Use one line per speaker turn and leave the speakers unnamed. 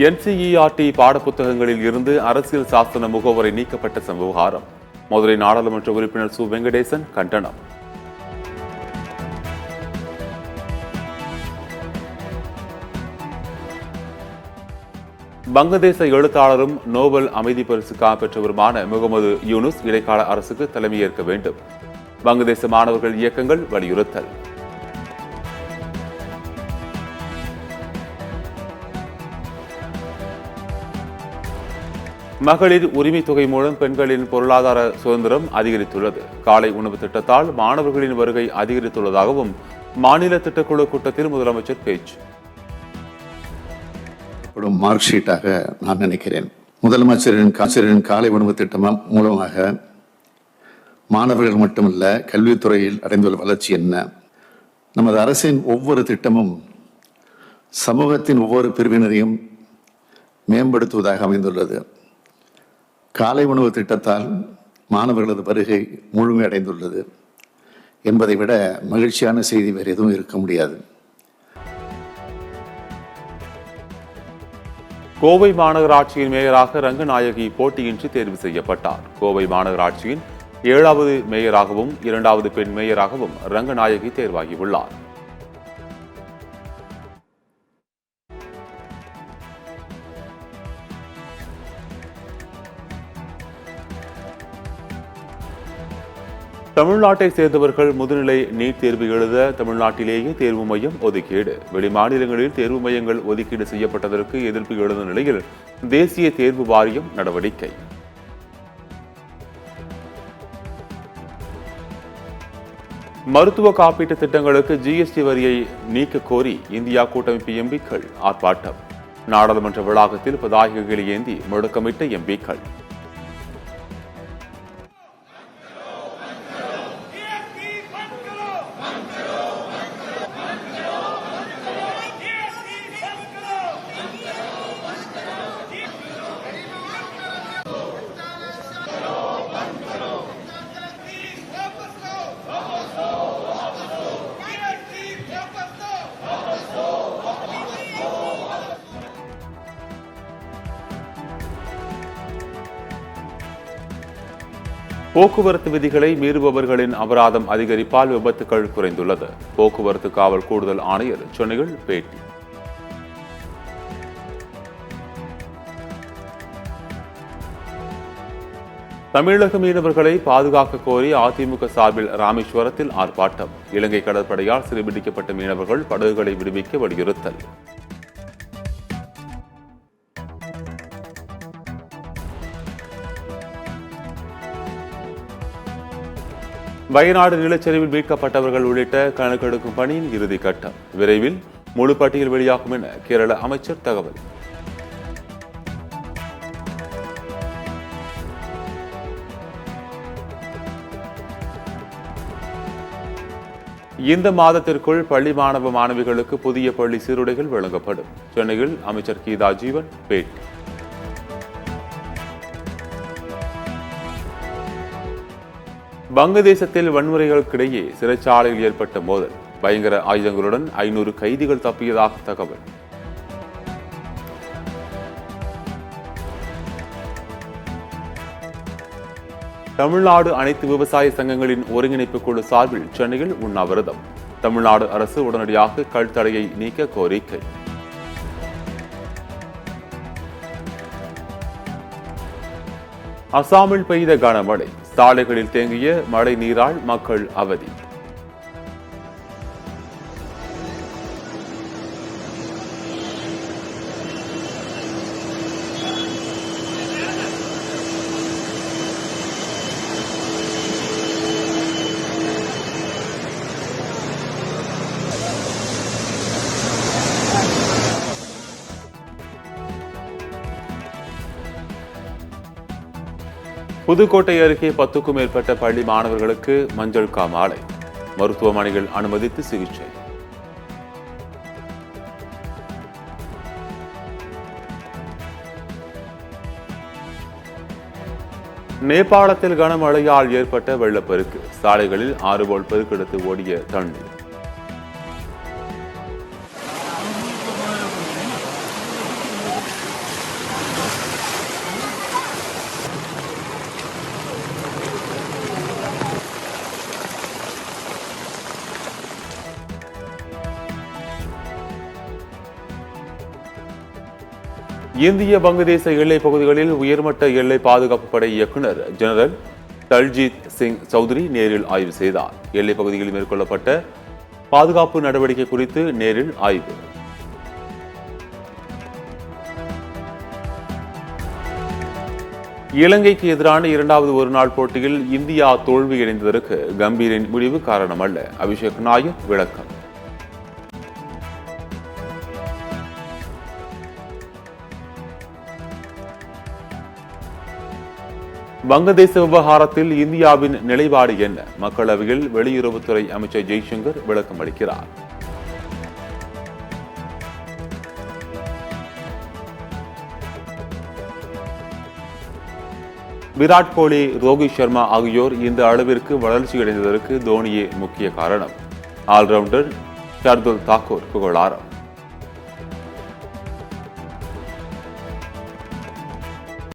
NCERT பாடப்புத்தகங்களில் இருந்து அரசியல் சாசன முகவரை நீக்கப்பட்ட விவகாரம். மதுரை நாடாளுமன்ற உறுப்பினர் சு. வெங்கடேசன் கண்டனம். வங்கதேச எழுத்தாளரும் நோபல் அமைதி பரிசுக்காக பெற்றவருமான முகமது யூனுஸ் இடைக்கால அரசுக்கு தலைமையேற்க வேண்டும். வங்கதேச மாணவர்கள் இயக்கங்கள் வலியுறுத்தல். மகளிர் உரிமை தொகை மூலம் பெண்களின் பொருளாதார சுதந்திரம் அதிகரித்துள்ளது. காலை உணவு திட்டத்தால் மாணவர்களின் வருகை அதிகரித்துள்ளதாகவும் மாநில திட்டக்குழு கூட்டத்தில் முதலமைச்சர் பேச்சு.
மார்க் ஷீட்டாக நான் நினைக்கிறேன். முதலமைச்சரின் காலை உணவு திட்டம் மூலமாக மாணவர்கள் மட்டுமல்ல, கல்வித்துறையில் அடைந்துள்ள வளர்ச்சி என்ன? நமது அரசின் ஒவ்வொரு திட்டமும் சமூகத்தின் ஒவ்வொரு பிரிவினரையும் மேம்படுத்துவதாக அமைந்துள்ளது. காலை உணவு திட்டத்தால் மாணவர்களது வருகை முழுமையடைந்துள்ளது என்பதை விட மகிழ்ச்சியான செய்தி வேறு எதுவும் இருக்க முடியாது.
கோவை மாநகராட்சியின் மேயராக ரங்கநாயகி போட்டியின்றி தேர்வு செய்யப்பட்டார். கோவை மாநகராட்சியின் 7வது மேயராகவும் 2வது பெண் மேயராகவும் ரங்கநாயகி தேர்வாகியுள்ளார். தமிழ்நாட்டை சேர்ந்தவர்கள் முதுநிலை நீட் தேர்வு எழுத தமிழ்நாட்டிலேயே தேர்வு மையம் ஒதுக்கீடு. வெளிமாநிலங்களில் தேர்வு மையங்கள் ஒதுக்கீடு செய்யப்பட்டதற்கு எதிர்ப்பு எழுந்த நிலையில் தேசிய தேர்வு வாரியம் நடவடிக்கை. மருத்துவ காப்பீட்டு திட்டங்களுக்கு GST வரியை நீக்க கோரி இந்தியா கூட்டமைப்பு எம்பிக்கள் ஆர்ப்பாட்டம். நாடாளுமன்ற வளாகத்தில் பதாகைகளை ஏந்தி முழக்கமிட்ட எம்பிக்கள். போக்குவரத்து விதிகளை மீறுபவர்களின் அபராதம் அதிகரிப்பால் விபத்துகள் குறைந்துள்ளது. போக்குவரத்து காவல் கூடுதல் ஆணையர் சென்னையில் பேட்டி. தமிழக மீனவர்களை பாதுகாக்க கோரி அதிமுக சார்பில் ராமேஸ்வரத்தில் ஆர்ப்பாட்டம். இலங்கை கடற்படையால் சிறைபிடிக்கப்பட்ட மீனவர்கள் படகுகளை விடுவிக்க வலியுறுத்தல். வயநாடு நிலச்சரிவில் மீட்கப்பட்டவர்கள் உள்ளிட்ட கணக்கெடுக்கும் பணியின் இறுதிக்கட்டம். விரைவில் முழு பட்டியல் வெளியாகும் என கேரள அமைச்சர் தகவல். இந்த மாதத்திற்குள் பள்ளி மாணவ மாணவிகளுக்கு புதிய பள்ளி சீருடைகள் வழங்கப்படும். சென்னையில் அமைச்சர் கீதா ஜீவன் பேட்டி. வங்கதேசத்தில் வன்முறைகளுக்கிடையே சிறைச்சாலையில் ஏற்பட்ட மோதல். பயங்கர ஆயுதங்களுடன் 500 கைதிகள் தப்பியதாக தகவல். தமிழ்நாடு அனைத்து விவசாய சங்கங்களின் ஒருங்கிணைப்பு குழு சார்பில் சென்னையில் உண்ணாவிரதம். தமிழ்நாடு அரசு உடனடியாக கல்தடையை நீக்க கோரிக்கை. அசாமில் பெய்த கனமழை. சாலைகளில் தேங்கிய மழை நீரால் மக்கள் அவதி. புதுக்கோட்டை அருகே 10க்கும் மேற்பட்ட பள்ளி மாணவர்களுக்கு மஞ்சள் காமாலை. மருத்துவமனைகள் அனுமதித்து சிகிச்சை. நேபாளத்தில் கனமழையால் ஏற்பட்ட வெள்ளப்பெருக்கு. சாலைகளில் 6 போல் பெருக்கெடுத்து ஓடிய தண்ணீர். இந்திய வங்கதேச எல்லைப் பகுதிகளில் உயர்மட்ட எல்லை பாதுகாப்பு படை இயக்குநர் ஜெனரல் தல்ஜித் சிங் சௌத்ரி நேரில் ஆய்வு செய்தார். எல்லைப் பகுதிகளில் மேற்கொள்ளப்பட்ட பாதுகாப்பு நடவடிக்கை குறித்து நேரில் ஆய்வு. இலங்கைக்கு எதிரான இரண்டாவது ஒருநாள் போட்டியில் இந்தியா தோல்வியடைந்ததற்கு கம்பீரின் முடிவு காரணமல்ல. அபிஷேக் நாயர் விளக்கம். வங்கதேச விவகாரத்தில் இந்தியாவின் நிலைப்பாடு என்ன? மக்களவையில் வெளியுறவுத்துறை அமைச்சர் ஜெய்சங்கர் விளக்கம் அளிக்கிறார். விராட் கோலி, ரோஹித் சர்மா ஆகியோர் இந்த அளவிற்கு வளர்ச்சியடைந்ததற்கு தோனியே முக்கிய காரணம். ஆல்ரவுண்டர் ஷர்துல் தாக்கூர் புகழாரம்.